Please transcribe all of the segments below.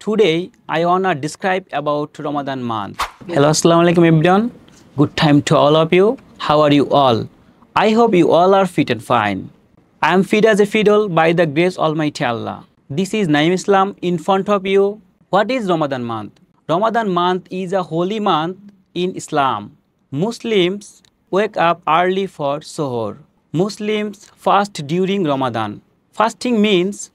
Today I wanna describe about Ramadan month. Hello, assalamu alaikum everyone. Good time to all of you. How are you all? I hope you all are fit and fine. I am fit as a fiddle by the grace Almighty Allah. This is Naim Islam in front of you. What is Ramadan month? Ramadan month is a holy month in Islam. Muslims wake up early for Suhoor. Muslims fast during Ramadan. Fasting means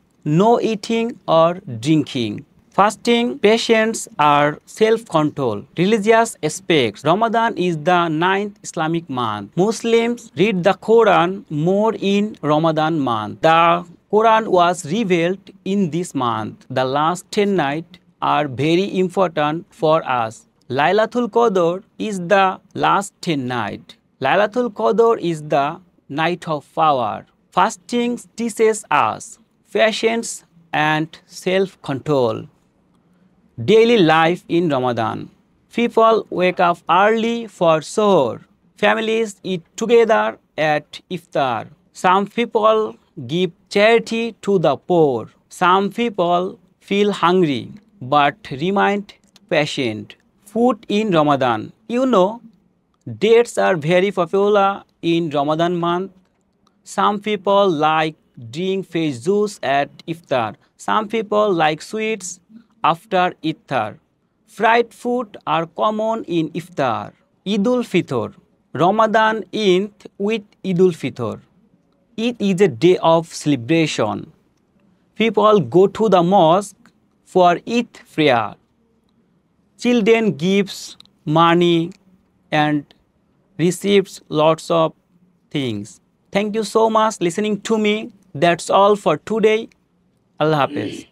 no eating or drinking. Fasting patients are self-control. Religious aspects. Ramadan is the 9th Islamic month. Muslims read the Quran more in Ramadan month. The Quran was revealed in this month. The last 10 nights are very important for us. Laylatul Qadr is the last 10 night. Laylatul Qadr is the night of power. Fasting teaches us patience and self-control. Daily life in Ramadan. People wake up early for Suhoor. Families eat together at Iftar. Some people give charity to the poor. Some people feel hungry but remain patient. Food in Ramadan. You know, dates are very popular in Ramadan month. Some people like drink fresh juice at Iftar. Some people like sweets after Iftar. Fried food are common in Iftar. Eid-ul Fitr. Ramadan ends with Eid-ul Fitr. It is a day of celebration. People go to the mosque for Eid prayer. Children gives money and receives lots of things. Thank you so much listening to me. That's all for today. Allah Hafiz.